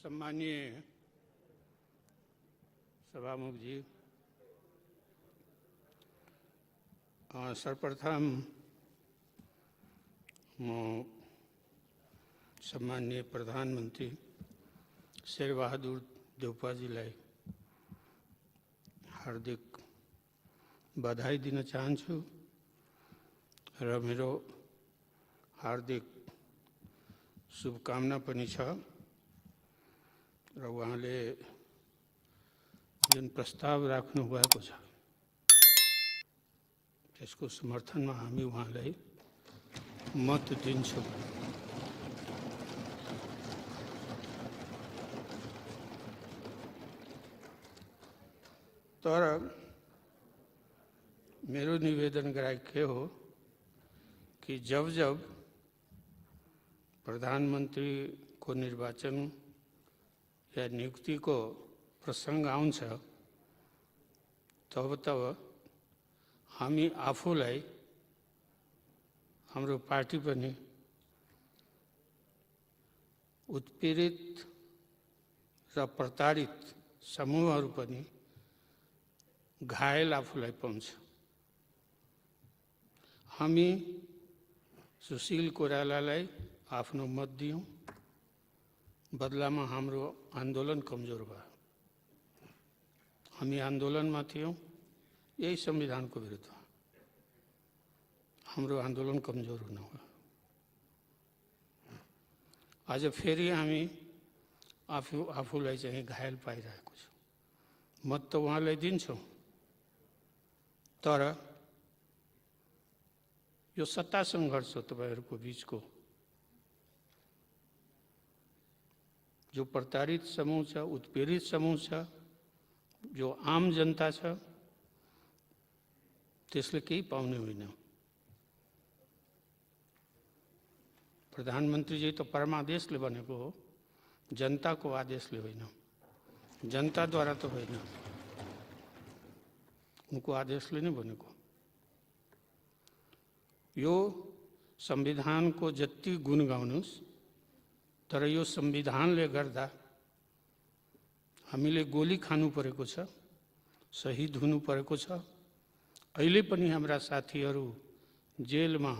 सम्मानीय सभामुख जी, सर्वप्रथम म सम्मानीय प्रधानमन्त्री शेरबहादुर देउपाजीलाई हार्दिक बधाई दिन चाहन्छु र मेरो हार्दिक शुभकामना पनि छ र उहाँले जुन प्रस्ताव राख्नु भएको छ त्यसको समर्थनमा हामी उहाँलाई मत दिन्छौँ। तर मेरो निवेदन के हो कि जब जब प्रधानमन्त्री को निर्वाचन या नियुक्ति को प्रसंग आउँछ तब तब हामी आफूलाई हाम्रो पार्टी पनि उत्पीडित र प्रताडित समूहहरू पनि घायल आफूलाई पाउँछ। हामी सुशील कोइरालालाई आफ्नो मत दियौं, बदलामा हाम्रो आन्दोलन कमजोर भयो। हामी आन्दोलनमा थियौं यही संविधानको विरुद्ध, हाम्रो आन्दोलन कमजोर हुन हो। आज फेरि हामी आफूलाई चाहिँ घायल पाइरहेको छौँ। मत त उहाँलाई दिन्छौँ, तर यो सत्ता सङ्घर्ष हो तपाईहरूको बीचको। जो प्रताडित समूह छ, उत्पीडित समूह छ, जो आम जनता छ, त्यसले केही पाउने होइन। प्रधानमन्त्रीजी त परमादेशले बनेको हो, जनताको आदेशले होइन, जनताद्वारा त होइन, उनको आदेशले नै बनेको। यो संविधानको जति गुण गाउनुस्, तर यो संविधानले गर्दा हामीले गोली खानु परेको छ, शहीद हुनु परेको छ। अहिले पनि हाम्रा साथीहरू जेलमा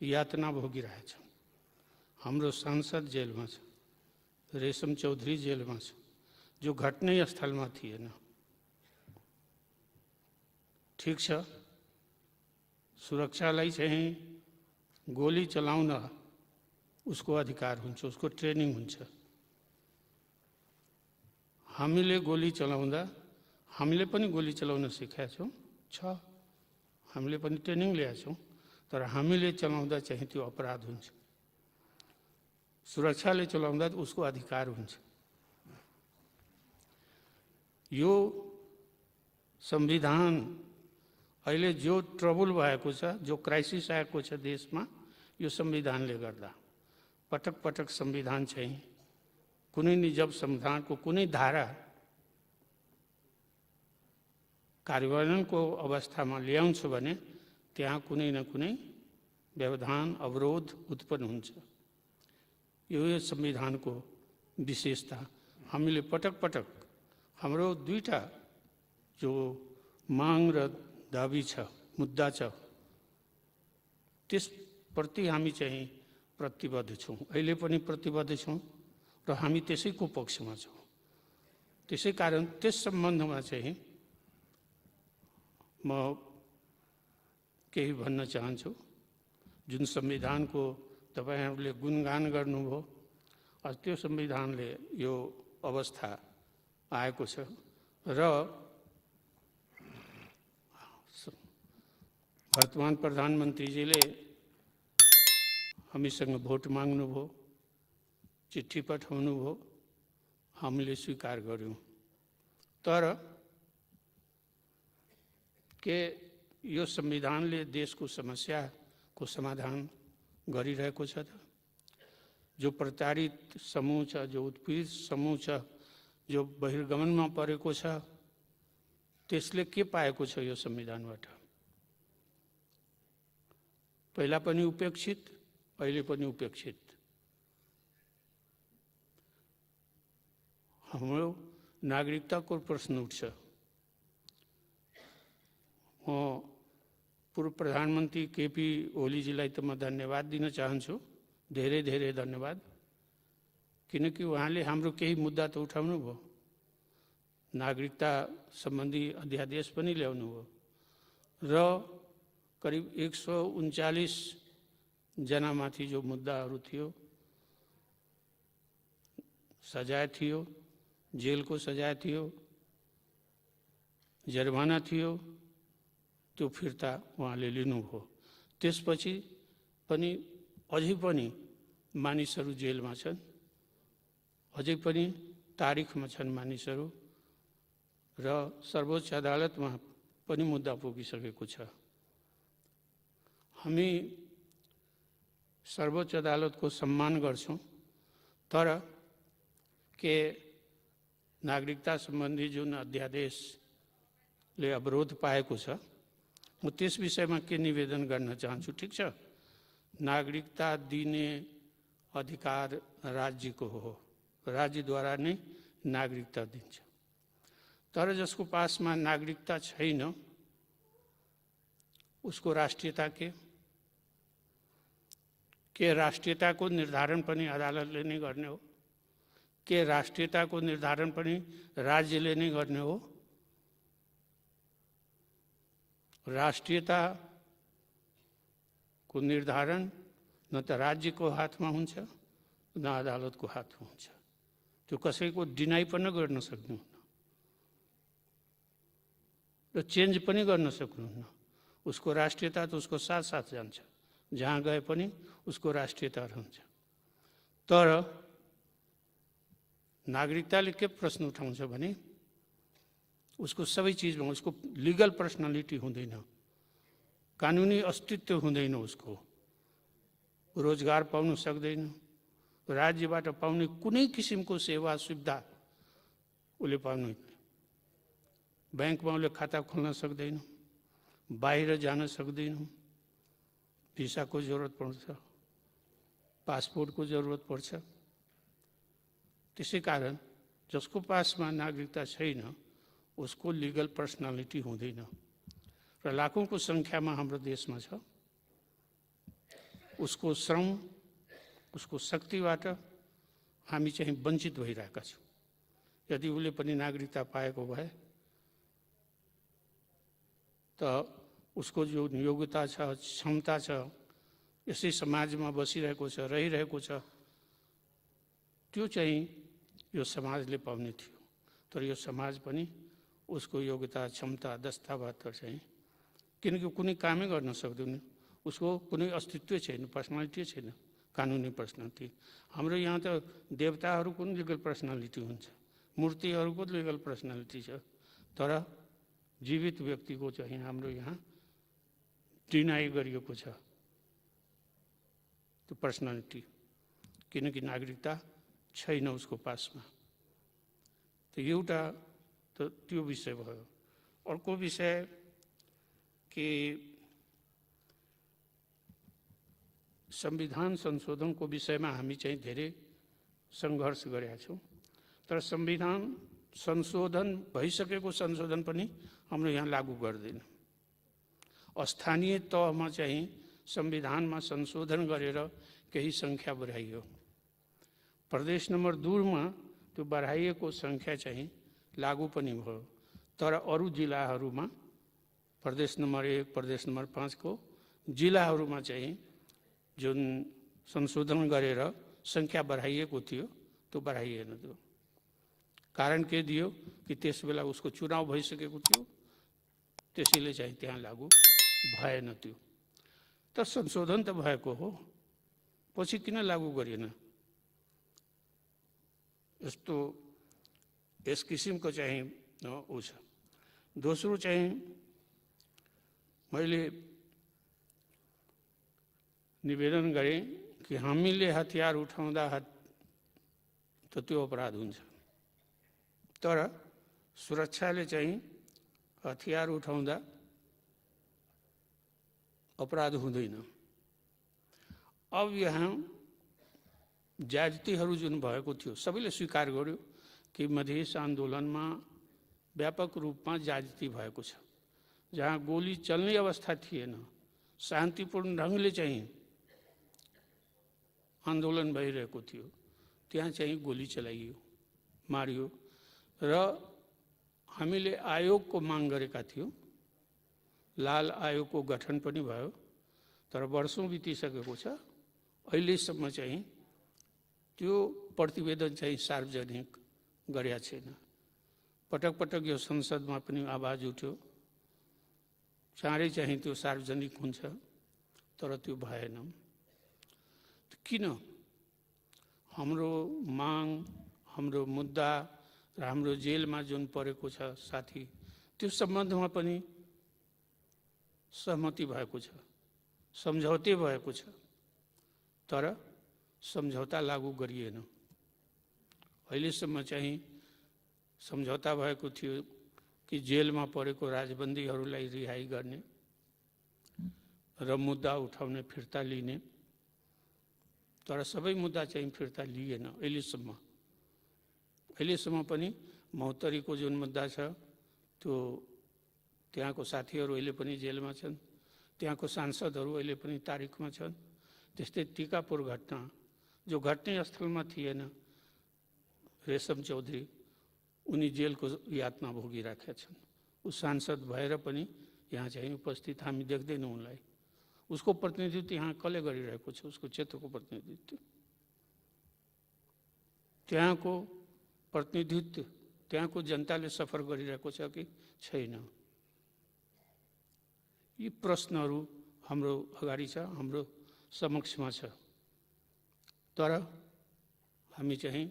यातना भोगिरहेछन्। हाम्रो सांसद जेलमा छ, रेशम चौधरी जेलमा छ, जो घटनै स्थलमा थिएन। ठीक छ, सुरक्षालाई चाहिँ गोली चलाउन उसको अधिकार हुन्छ, उसको ट्रेनिङ हुन्छ। हामीले गोली चलाउँदा हामीले पनि गोली चलाउन सिकेका छौँ, हामीले पनि ट्रेनिङ लिएका छौँ, तर हामीले चलाउँदा चाहिँ त्यो अपराध हुन्छ। सुरक्षाले चलाउँदा उसको अधिकार हुन्छ। यो संविधान अहिले जो ट्रबल भएको छ, जो क्राइसिस आएको छ देशमा, यो संविधानले गर्दा। पटक पटक संविधान चाहिँ कुनै नि जब संविधानको कुनै धारा कार्यान्वयनको अवस्थामा ल्याउँछु भने त्यहाँ कुनै न कुनै व्यवधान अवरोध उत्पन्न हुन्छ। यो संविधानको विशेषता। हामीले पटक पटक हाम्रो दुईटा जो माग र दाबी छ, मुद्दा छ, त्यसप्रति हामी चाहिँ प्रतिबद्ध छौँ। अहिले पनि प्रतिबद्ध छौँ र हामी त्यसैको पक्षमा छौँ। त्यसै कारण त्यस सम्बन्धमा चाहिँ म केही भन्न चाहन्छु। जुन संविधानको तपाईहरूले गुणगान गर्नुभयो, त्यो संविधानले यो अवस्था आएको छ र वर्तमान प्रधानमन्त्रीजीले हामीसँग भोट माग्नुभयो, चिठी पठाउनुभयो, हामीले स्वीकार गर्यौँ। तर के यो संविधानले देशको समस्याको समाधान गरिरहेको छ त? जो प्रताडित समूह छ, जो उत्पीडित समूह छ, जो बहिर्गमनमा परेको छ, त्यसले के पाएको छ यो संविधानबाट? पहिला पनि उपेक्षित, अहिले पनि उपेक्षित। हाम्रो नागरिकताको प्रश्न उठ्छ। म पूर्व प्रधानमन्त्री केपी ओलीजीलाई त म धन्यवाद दिन चाहन्छु, धेरै धेरै धन्यवाद, किनकि उहाँले हाम्रो केही मुद्दा त उठाउनु भयो, नागरिकता सम्बन्धी अध्यादेश पनि ल्याउनु भयो र करिब 139 जनामाथि जो मुद्दाहरू थियो, सजाय थियो, जेलको सजाय थियो, जरिवाना थियो, त्यो फिर्ता उहाँले लिनुभयो। त्यसपछि पनि अझै पनि मानिसहरू जेलमा छन्, अझै पनि तारिखमा छन् मानिसहरू र सर्वोच्च अदालतमा पनि मुद्दा पुगिसकेको छ। हामी सर्वोच्च अदालतको सम्मान गर्छौं, तर के नागरिकता सम्बन्धी जुन अध्यादेशले अवरोध पाएको छ, म त्यस विषयमा के निवेदन गर्न चाहन्छु। ठिक छ, नागरिकता दिने अधिकार राज्यको हो, राज्यद्वारा नै नागरिकता दिन्छ, तर जसको पासमा नागरिकता छैन उसको राष्ट्रियता के राष्ट्रियताको निर्धारण पनि अदालतले नै गर्ने हो? के राष्ट्रियताको निर्धारण पनि राज्यले नै गर्ने हो? राष्ट्रियताको निर्धारण न त राज्यको हातमा हुन्छ न अदालतको हातमा हुन्छ। त्यो कसैको डिनाइ पनि गर्न सक्नुहुन्न र चेन्ज पनि गर्न सक्नुहुन्न। उसको राष्ट्रियता त उसको साथ साथ जान्छ, जहाँ गए पनि उसको राष्ट्रियता रहन्छ। तर नागरिकताले के प्रश्न उठाउँछ भने उसको सबै चिजमा उसको लिगल पर्सनालिटी हुँदैन, कानुनी अस्तित्व हुँदैन, उसको रोजगार पाउन सक्दैन, राज्यबाट पाउने कुनै किसिमको सेवा सुविधा उसले पाउनु, ब्याङ्कमा उसले खाता खोल्न सक्दैन, बाहिर जान सक्दैन, भिसाको जरुरत पर्छ, पासपोर्टको जरुरत पर्छ। त्यसै कारण जसको पासमा नागरिकता छैन उसको लिगल पर्सनालिटी हुँदैन र लाखौंको संख्यामा हाम्रो देशमा छ। उसको श्रम, उसको शक्तिबाट हामी चाहिँ वञ्चित भइरहेका छौँ। यदि उसले पनि नागरिकता पाएको भए त उसको जो योग्यता छ, क्षमता छ, यसै समाजमा बसिरहेको छ, रहिरहेको छ, त्यो चाहिँ यो समाजले पाउने थियो। तर यो समाज पनि उसको योग्यता, क्षमता, दस्तावेज चाहिँ, किनकि कुनै कामै गर्न सक्दैन, उसको कुनै अस्तित्व छैन, पर्सनालिटी छैन, कानुनी पर्सनालिटी। हाम्रो यहाँ त देवताहरूको पनि लिगल पर्सनालिटी हुन्छ, मूर्तिहरूको लिगल पर्सनालिटी छ, तर जीवित व्यक्तिको चाहिँ हाम्रो यहाँ डिनाइ गरिएको छ त्यो पर्सनालिटी, किनकि नागरिकता छैन उसको पासमा। त एउटा त त्यो विषय भयो। अर्को विषय कि संविधान संशोधनको विषयमा हामी चाहिँ धेरै सङ्घर्ष गरेका छौँ, तर संविधान संशोधन भइसकेको संशोधन पनि हाम्रो यहाँ लागू गर्दैन। स्थानीय तहमा चाहिँ संविधानमा संशोधन गरेर केही सङ्ख्या बढाइयो, प्रदेश नम्बर 2 मा त्यो बढाइएको सङ्ख्या चाहिँ लागू पनि भयो, तर अरू जिल्लाहरूमा प्रदेश नम्बर 1, प्रदेश नम्बर 5 को जिल्लाहरूमा चाहिँ जुन संशोधन गरेर सङ्ख्या बढाइएको थियो त्यो बढाइएन। त्यो कारण के दियो कि त्यस बेला उसको चुनाव भइसकेको थियो, त्यसैले चाहिँ त्यहाँ लागू भएन। त्यो त संशोधन त भएको हो, पछि किन लागू गरिएन? यस्तो यस किसिमको चाहिँ उ छ। दोस्रो चाहिँ मैले निवेदन गरेँ कि हामीले हतियार उठाउँदा त त्यो अपराध हुन्छ, तर सुरक्षाले चाहिँ हतियार उठाउँदा अपराध हुँदैन। अब यहाँ ज्यादतीहरू जुन भएको थियो सबैले स्वीकार गर्यो, कि मधेस आन्दोलनमा व्यापक रूपमा ज्यादती भएको छ। जहाँ गोली चल्ने अवस्था थिएन, शान्तिपूर्ण ढङ्गले चाहिँ आन्दोलन भइरहेको थियो, त्यहाँ चाहिँ गोली चलाइयो, मारियो। र हामीले आयोगको माग गरेका थियौँ। लाल आयोगको गठन पनि भयो, तर वर्षौं बितिसकेको छ, अहिलेसम्म चाहिँ त्यो प्रतिवेदन चाहिँ सार्वजनिक गरेका छैन। पटक पटक यो संसदमा पनि आवाज उठ्यो, चाँडै चाहिँ त्यो सार्वजनिक हुन्छ, तर त्यो भएन। किन? हाम्रो माग, हाम्रो मुद्दा र हाम्रो जेलमा जुन परेको छ साथी, त्यो सम्बन्धमा पनि सहमति भएको छ, सम्झौते भएको छ, तर सम्झौता लागू गरिएन। अहिलेसम्म चाहिँ सम्झौता भएको थियो कि जेलमा परेको राजबन्दीहरूलाई रिहाई गर्ने र मुद्दा उठाउने, फिर्ता लिने, तर सबै मुद्दा चाहिँ फिर्ता लिएन अहिलेसम्म। अहिलेसम्म पनि महोत्तरीको जुन मुद्दा छ त्यो त्यहाँको साथीहरू अहिले पनि जेलमा छन्, त्यहाँको सांसदहरू अहिले पनि तारिखमा छन्। त्यस्तै टिकापुर घटना जो घटने स्थलमा थिएन, रेशम चौधरी, उनी जेलको यातना भोगिराखेका छन्। ऊ सांसद भएर पनि यहाँ चाहिँ उपस्थित हामी देख्दैनौँ उनलाई। उसको प्रतिनिधित्व यहाँ कसले गरिरहेको छ? उसको क्षेत्रको प्रतिनिधित्व, त्यहाँको प्रतिनिधित्व त्यहाँको जनताले सफर गरिरहेको छ कि छैन? यी प्रश्नहरू हाम्रो अगाडि छ, हाम्रो समक्षमा छ, तर हामी चाहिँ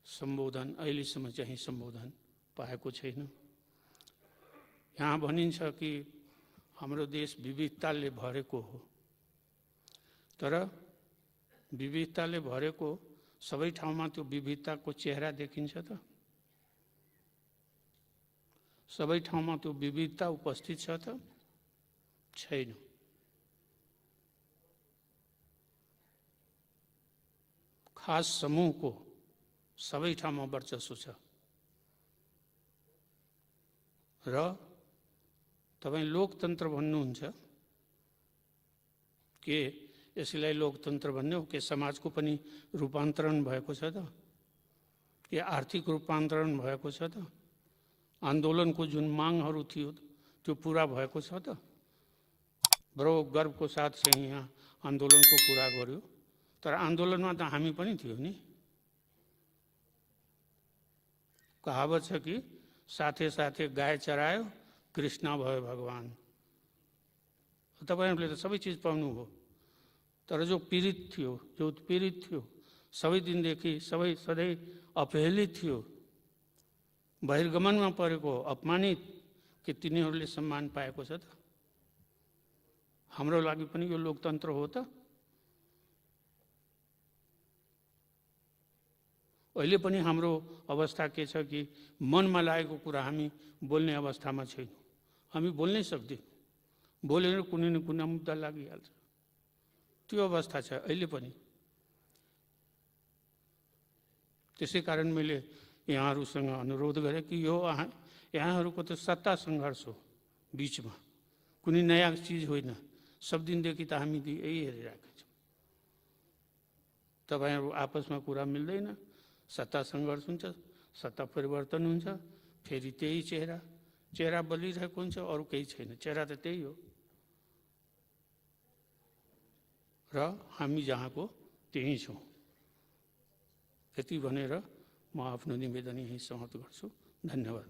सम्बोधन अहिलेसम्म चाहिँ सम्बोधन पाएको छैन। यहाँ भनिन्छ कि हाम्रो देश विविधताले भरेको हो, तर विविधताले भरेको सबै ठाउँमा त्यो विविधताको चेहरा देखिन्छ त? सबै ठाउँमा त्यो विविधता उपस्थित छ त? छैन। खास समूहको सबै ठाउँमा वर्चस्व छ। र तपाईँ लोकतन्त्र भन्नुहुन्छ के यसलाई लोकतन्त्र भन्ने हो कि समाजको पनि रूपान्तरण भएको छ त? के आर्थिक रूपान्तरण भएको छ त? आन्दोलनको जुन मागहरू थियो त्यो पुरा भएको छ त? बडो गर्वको साथ चाहिँ यहाँ आन्दोलनको कुरा गर्यो, तर आन्दोलनमा त हामी पनि थियो नि। कहावत छ कि साथे साथे गाय चरायो कृष्ण भयो भगवान। तपाईहरुले त सबै चिज पाउनु हो, तर जो पीडित थियो, जो उत्पीडित थियो, सबै दिनदेखि सधैँ अपहेलित थियो, बहिर्गमनमा परेको, अपमानित, के तिनीहरूले सम्मान पाएको छ त? हाम्रो लागि पनि यो लोकतन्त्र हो त? अहिले पनि हाम्रो अवस्था के छ कि मनमा लागेको कुरा हामी बोल्ने अवस्थामा छैनौँ। हामी बोल्नै सक्दैनौँ, बोलेर कुनै न कुनै मुद्दा लागिहाल्छ। त्यो अवस्था छ अहिले पनि। त्यसै कारण मैले यहाँहरूसँग अनुरोध गरेँ कि यो यहाँहरूको त सत्ता सङ्घर्ष हो बिचमा, कुनै नयाँ चिज होइन। सब दिनदेखि त हामी यही हेरिरहेका छौँ। तपाईहरु आपसमा कुरा मिल्दैन, सत्ता सङ्घर्ष हुन्छ, सत्ता परिवर्तन हुन्छ, फेरि त्यही चेहरा बलिरहेको हुन्छ, अरू केही छैन। चेहरा त त्यही हो र हामी जहाँको त्यही छौँ। यति भनेर म आफ्नो निवेदन यही समाप्त गर्छु। धन्यवाद।